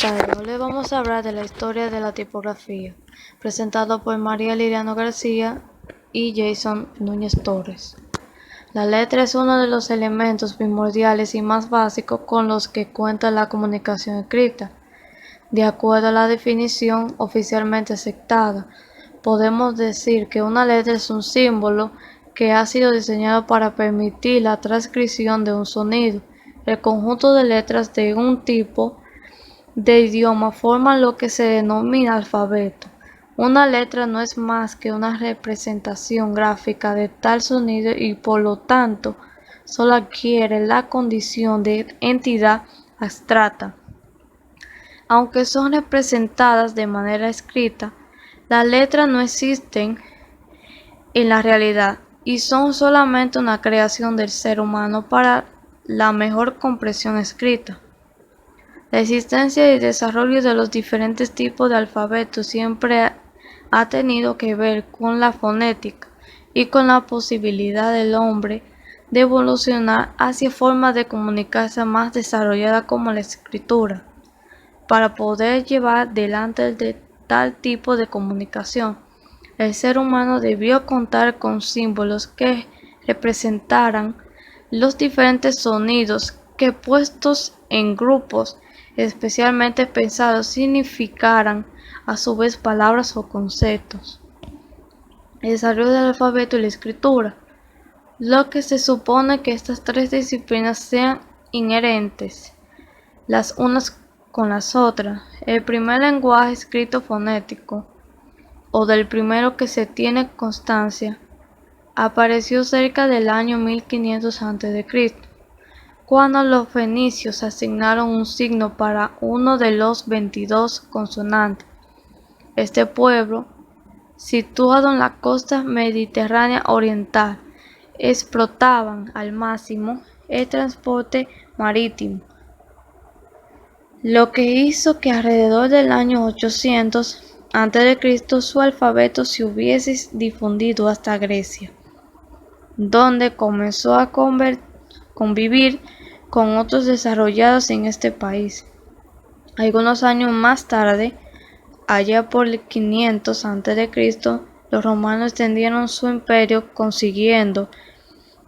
Hoy les vamos a hablar de la historia de la tipografía, presentado por María Liliano García y Jason Núñez Torres. La letra es uno de los elementos primordiales y más básicos con los que cuenta la comunicación escrita. De acuerdo a la definición oficialmente aceptada, podemos decir que una letra es un símbolo que ha sido diseñado para permitir la transcripción de un sonido. El conjunto de letras de un tipo de idioma forman lo que se denomina alfabeto. Una letra no es más que una representación gráfica de tal sonido y por lo tanto solo adquiere la condición de entidad abstracta. Aunque son representadas de manera escrita, las letras no existen en la realidad y son solamente una creación del ser humano para la mejor comprensión escrita. La existencia y desarrollo de los diferentes tipos de alfabetos siempre ha tenido que ver con la fonética y con la posibilidad del hombre de evolucionar hacia formas de comunicarse más desarrolladas como la escritura, para poder llevar adelante de tal tipo de comunicación. El ser humano debió contar con símbolos que representaran los diferentes sonidos que puestos en grupos especialmente pensados significaran a su vez palabras o conceptos. El desarrollo del alfabeto y la escritura, lo que se supone que estas tres disciplinas sean inherentes las unas con las otras. El primer lenguaje escrito fonético, o del primero que se tiene constancia, apareció cerca del año 1500 a.C., cuando los fenicios asignaron un signo para uno de los 22 consonantes. Este pueblo, situado en la costa mediterránea oriental, explotaban al máximo el transporte marítimo, lo que hizo que alrededor del año 800 a.C. su alfabeto se hubiese difundido hasta Grecia, donde comenzó a convivir con otros desarrollados en este país. Algunos años más tarde, allá por el 500 a.C., los romanos extendieron su imperio, consiguiendo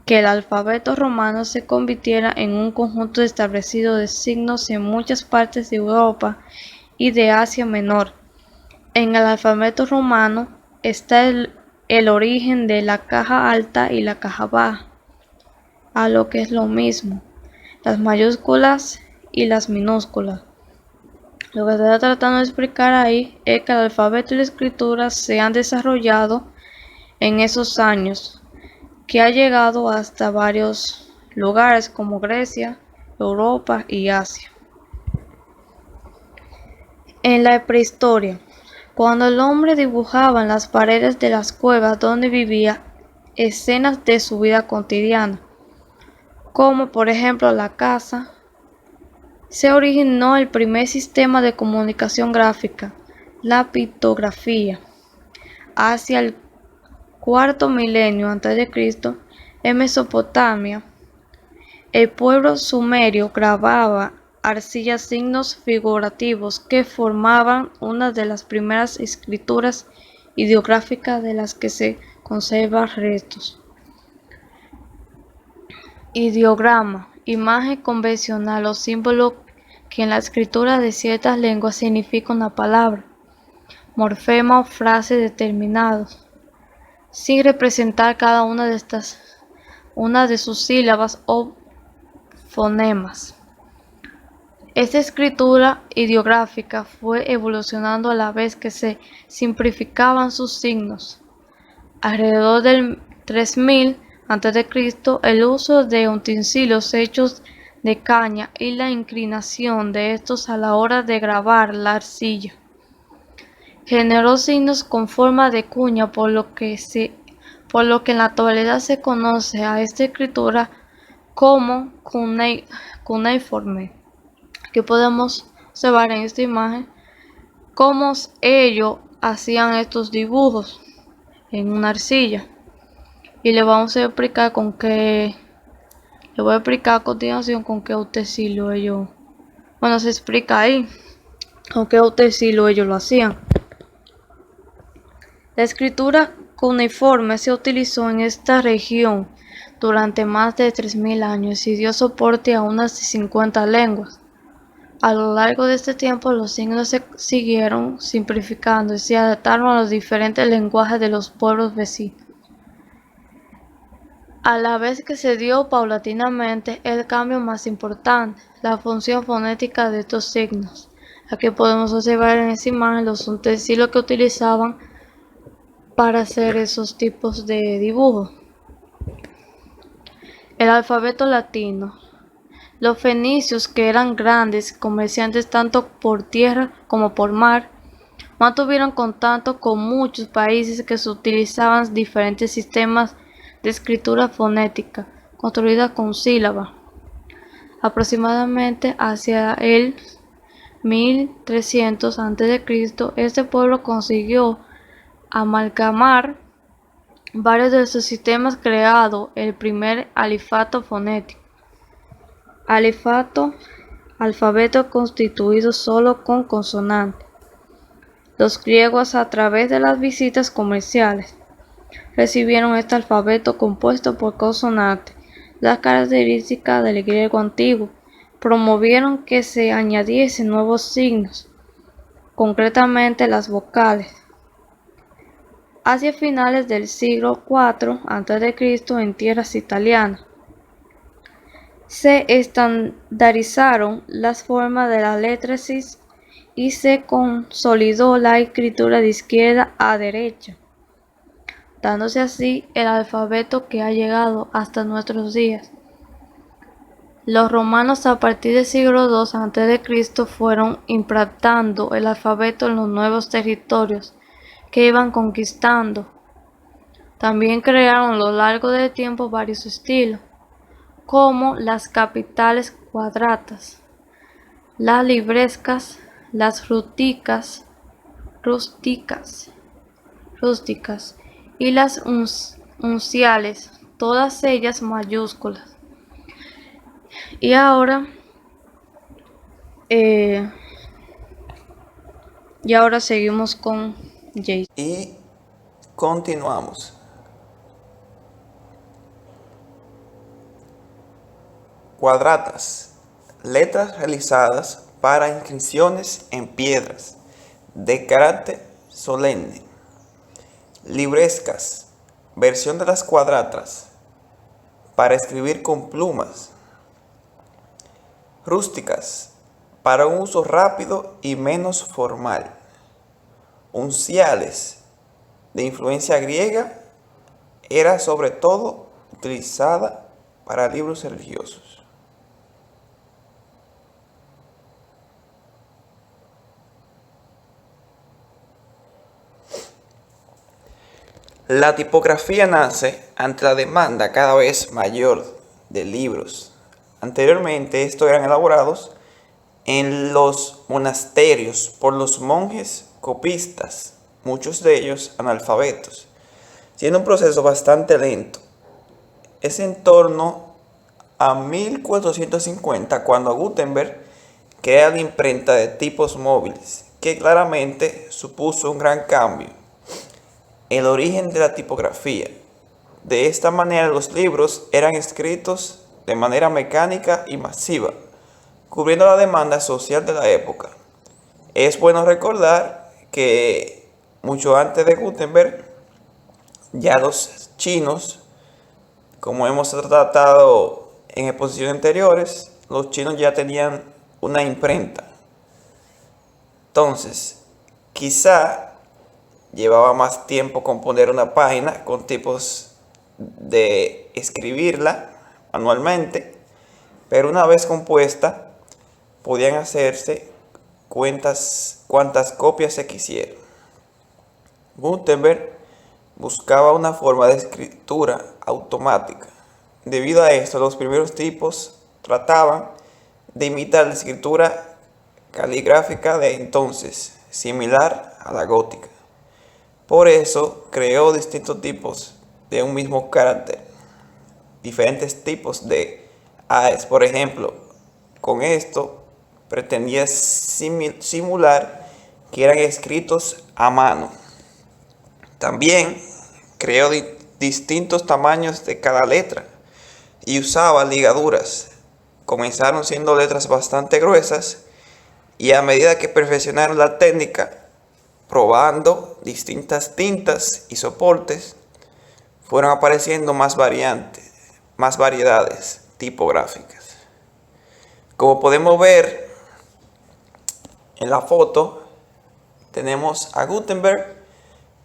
que el alfabeto romano se convirtiera en un conjunto establecido de signos en muchas partes de Europa y de Asia Menor. En el alfabeto romano está el origen de la caja alta y la caja baja, a lo que es lo mismo, las mayúsculas y las minúsculas. Lo que se está tratando de explicar ahí es que el alfabeto y la escritura se han desarrollado en esos años, que ha llegado hasta varios lugares como Grecia, Europa y Asia. En la prehistoria, cuando el hombre dibujaba en las paredes de las cuevas donde vivía escenas de su vida cotidiana, como por ejemplo la caza, se originó el primer sistema de comunicación gráfica, la pictografía. Hacia el cuarto milenio a.C., en Mesopotamia, el pueblo sumerio grababa arcilla signos figurativos que formaban una de las primeras escrituras ideográficas de las que se conservan restos. Ideograma, imagen convencional o símbolo que en la escritura de ciertas lenguas significa una palabra, morfema o frase determinados, sin representar cada una de sus sílabas o fonemas. Esta escritura ideográfica fue evolucionando a la vez que se simplificaban sus signos. Alrededor del 3000 a.C., el uso de utensilios hechos de caña y la inclinación de estos a la hora de grabar la arcilla generó signos con forma de cuña, por lo que en la actualidad se conoce a esta escritura como cuneiforme, que podemos observar en esta imagen cómo ellos hacían estos dibujos en una arcilla. Y le vamos a explicar le voy a explicar a continuación con qué utensilio ellos, se explica ahí. aunque Utensilo ellos lo hacían. La escritura cuneiforme se utilizó en esta región durante más de 3000 años y dio soporte a unas 50 lenguas. A lo largo de este tiempo, los signos se siguieron simplificando y se adaptaron a los diferentes lenguajes de los pueblos vecinos. A la vez que se dio paulatinamente el cambio más importante, la función fonética de estos signos. Aquí podemos observar en esa imagen los utensilios que utilizaban para hacer esos tipos de dibujos. El alfabeto latino. Los fenicios, que eran grandes comerciantes tanto por tierra como por mar, mantuvieron contacto con muchos países que utilizaban diferentes sistemas de escritura fonética, construida con sílabas. Aproximadamente hacia el 1300 a.C., este pueblo consiguió amalgamar varios de sus sistemas creando el primer alifato fonético. Alfabeto constituido solo con consonantes. Los griegos, a través de las visitas comerciales, recibieron este alfabeto compuesto por consonantes. Las características del griego antiguo promovieron que se añadiesen nuevos signos, concretamente las vocales. Hacia finales del siglo IV a.C., en tierras italianas, se estandarizaron las formas de la letresis y se consolidó la escritura de izquierda a derecha, dándose así el alfabeto que ha llegado hasta nuestros días. Los romanos, a partir del siglo II a.C., fueron implantando el alfabeto en los nuevos territorios que iban conquistando. También crearon a lo largo del tiempo varios estilos, como las capitales cuadratas, las librescas, las rústicas y las unciales, todas ellas mayúsculas. Y ahora seguimos con Jason. Y continuamos. Cuadratas, letras realizadas para inscripciones en piedras de carácter solemne. Librescas, versión de las cuadratas para escribir con plumas. Rústicas, para un uso rápido y menos formal. Unciales, de influencia griega, era sobre todo utilizada para libros religiosos. La tipografía nace ante la demanda cada vez mayor de libros. Anteriormente estos eran elaborados en los monasterios por los monjes copistas, muchos de ellos analfabetos, siendo un proceso bastante lento. Es en torno a 1450 cuando Gutenberg crea la imprenta de tipos móviles, que claramente supuso un gran cambio. El origen de la tipografía. De esta manera los libros eran escritos de manera mecánica y masiva, cubriendo la demanda social de la época. Es bueno recordar que mucho antes de Gutenberg, ya los chinos, como hemos tratado en exposiciones anteriores, los chinos ya tenían una imprenta. Entonces, quizá llevaba más tiempo componer una página con tipos de escribirla manualmente, pero una vez compuesta podían hacerse cuantas copias se quisieran. Gutenberg buscaba una forma de escritura automática. Debido a esto, los primeros tipos trataban de imitar la escritura caligráfica de entonces, similar a la gótica. Por eso creó distintos tipos de un mismo carácter, diferentes tipos de AES. Por ejemplo, con esto pretendía simular que eran escritos a mano. También creó distintos tamaños de cada letra y usaba ligaduras. Comenzaron siendo letras bastante gruesas y a medida que perfeccionaron la técnica, probando distintas tintas y soportes, fueron apareciendo más variedades tipográficas. Como podemos ver en la foto, tenemos a Gutenberg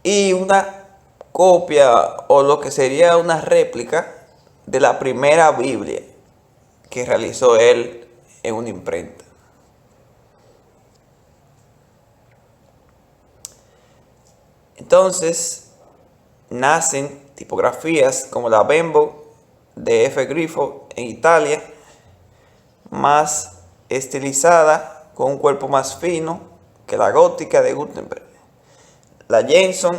y una copia o lo que sería una réplica de la primera Biblia que realizó él en una imprenta. Entonces nacen tipografías como la Bembo de F. Grifo en Italia, más estilizada con un cuerpo más fino que la gótica de Gutenberg. La Jenson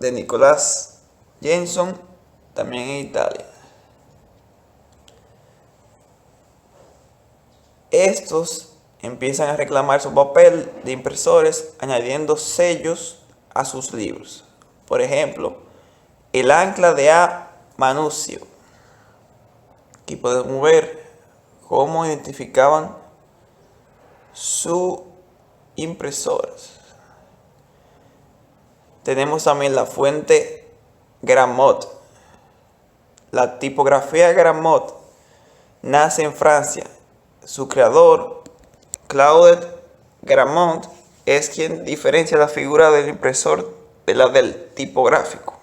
de Nicolás Jenson, también en Italia. Estos empiezan a reclamar su papel de impresores añadiendo sellos a sus libros. Por ejemplo, el ancla de A. Manuzio. Aquí podemos ver cómo identificaban sus impresoras. Tenemos también la fuente Grammont. La tipografía Grammont nace en Francia. Su creador, Claude Grammont, es quien diferencia la figura del impresor de la del tipográfico.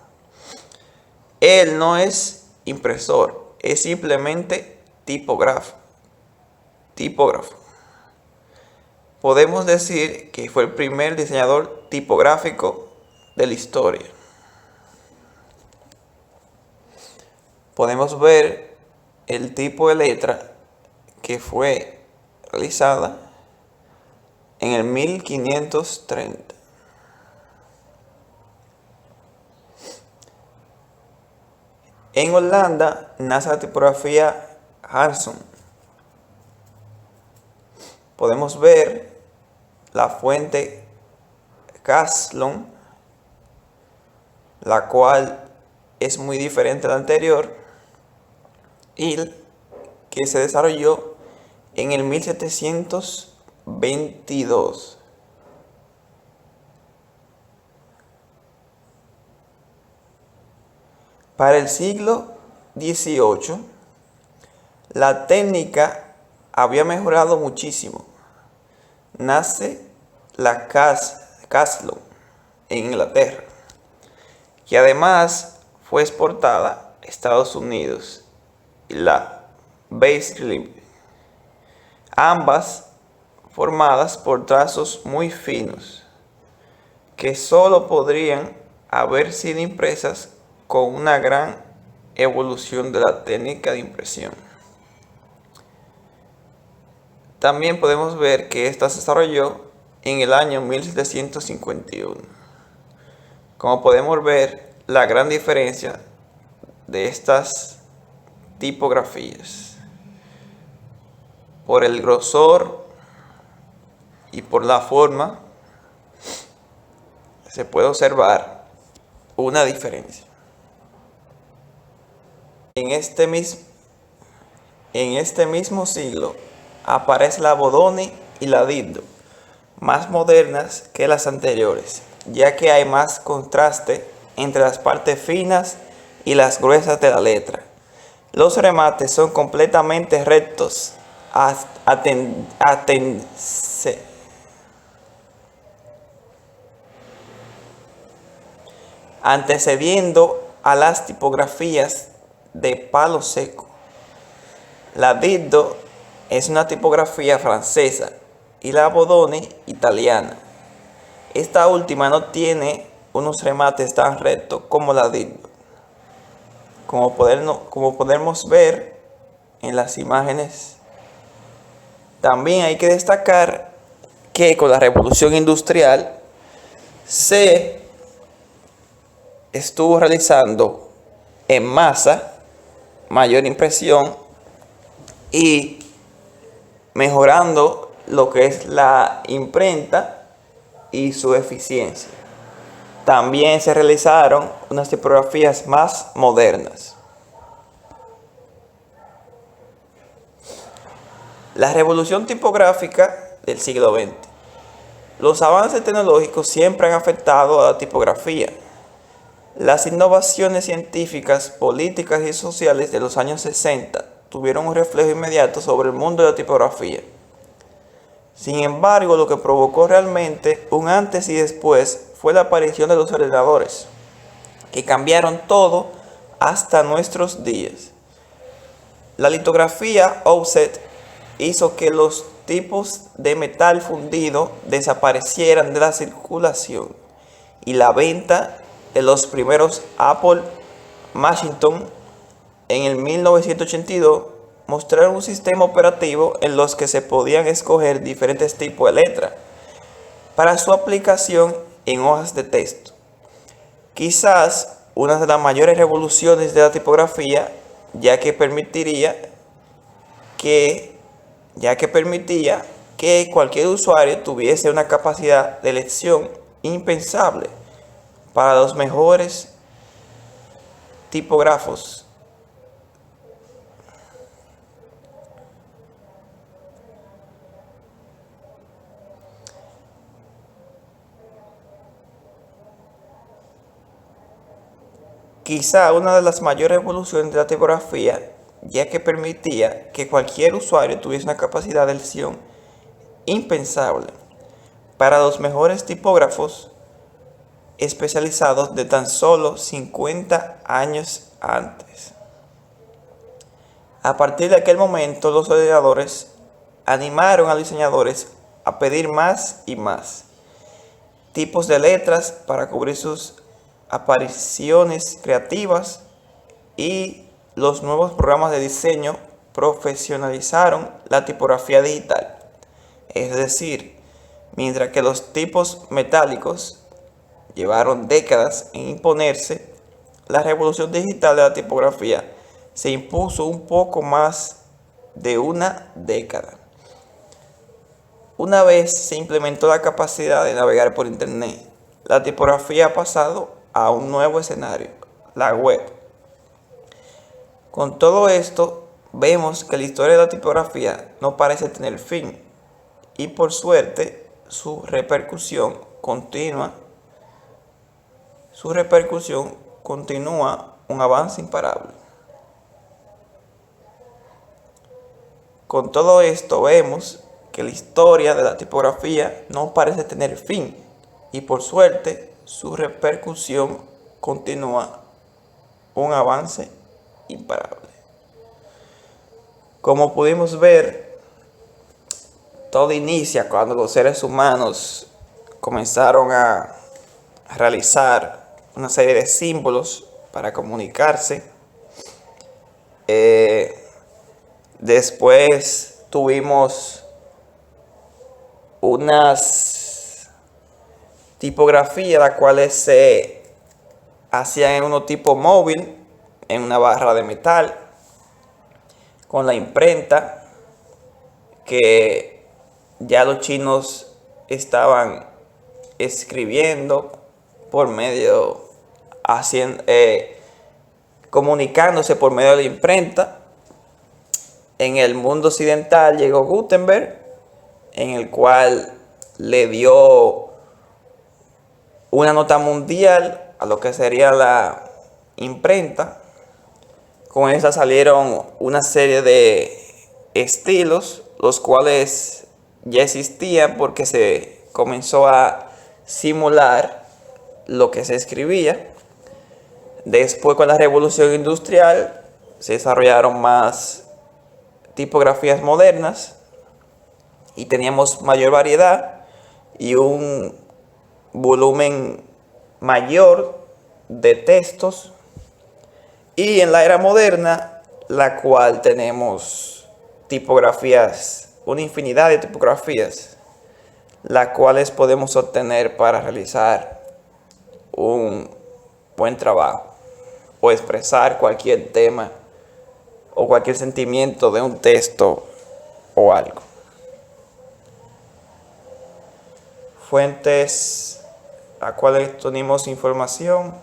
Él no es impresor, es simplemente tipógrafo. Podemos decir que fue el primer diseñador tipográfico de la historia. Podemos ver el tipo de letra que fue realizada en el 1530. En Holanda nace la tipografía Hanson. Podemos ver la fuente Caslon, la cual es muy diferente a la anterior y que se desarrolló en el 1722. Para el siglo XVIII, la técnica había mejorado muchísimo. Nace la Caslon en Inglaterra, que además fue exportada a Estados Unidos, y la Basecamp, ambas formadas por trazos muy finos, que solo podrían haber sido impresas con una gran evolución de la técnica de impresión. También podemos ver que esta se desarrolló en el año 1751. Como podemos ver, la gran diferencia de estas tipografías por el grosor y por la forma se puede observar una diferencia. En este mismo siglo aparece la Bodoni y la Diddo, más modernas que las anteriores, ya que hay más contraste entre las partes finas y las gruesas de la letra. Los remates son completamente rectos, antecediendo a las tipografías de palo seco. La Diddo es una tipografía francesa y la Bodoni italiana. Esta última no tiene unos remates tan rectos como la Diddo. Como podemos ver en las imágenes, también hay que destacar que con la revolución industrial se estuvo realizando en masa mayor impresión y mejorando lo que es la imprenta y su eficiencia. También se realizaron unas tipografías más modernas. La revolución tipográfica del siglo XX. Los avances tecnológicos siempre han afectado a la tipografía. Las innovaciones científicas, políticas y sociales de los años 60 tuvieron un reflejo inmediato sobre el mundo de la tipografía. Sin embargo, lo que provocó realmente un antes y después fue la aparición de los ordenadores, que cambiaron todo hasta nuestros días. La litografía offset hizo que los tipos de metal fundido desaparecieran de la circulación y la venta de los primeros Apple Macintosh en el 1982 mostraron un sistema operativo en los que se podían escoger diferentes tipos de letras para su aplicación en hojas de texto. Quizás una de las mayores revoluciones de la tipografía, ya que permitía que cualquier usuario tuviese una capacidad de elección impensable para los mejores tipógrafos. Quizá una de las mayores revoluciones de la tipografía, ya que permitía que cualquier usuario tuviese una capacidad de elección impensable para los mejores tipógrafos especializados de tan solo 50 años antes. A partir de aquel momento, los ordenadores animaron a los diseñadores a pedir más y más tipos de letras para cubrir sus apariciones creativas, y los nuevos programas de diseño profesionalizaron la tipografía digital. Es decir, mientras que los tipos metálicos llevaron décadas en imponerse, la revolución digital de la tipografía se impuso un poco más de una década. Una vez se implementó la capacidad de navegar por Internet, la tipografía ha pasado a un nuevo escenario, la web. Con todo esto, vemos que la historia de la tipografía no parece tener fin, y por suerte su repercusión continúa un avance imparable. Con todo esto vemos que la historia de la tipografía no parece tener fin, y por suerte su repercusión continúa un avance imparable. Como pudimos ver, todo inicia cuando los seres humanos comenzaron a realizar una serie de símbolos para comunicarse. Después tuvimos unas tipografías las cuales se hacían en un tipo móvil, en una barra de metal, con la imprenta, que ya los chinos estaban escribiendo por medio, comunicándose por medio de la imprenta. En el mundo occidental llegó Gutenberg, en el cual le dio una nota mundial a lo que sería la imprenta. Con esa salieron una serie de estilos, los cuales ya existían porque se comenzó a simular lo que se escribía. Después, con la revolución industrial, se desarrollaron más tipografías modernas y teníamos mayor variedad y un volumen mayor de textos. Y en la era moderna, la cual tenemos tipografías, una infinidad de tipografías, las cuales podemos obtener para realizar un buen trabajo o expresar cualquier tema o cualquier sentimiento de un texto o algo. fuentes a cuales tenemos información.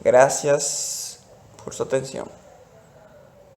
Gracias por su atención.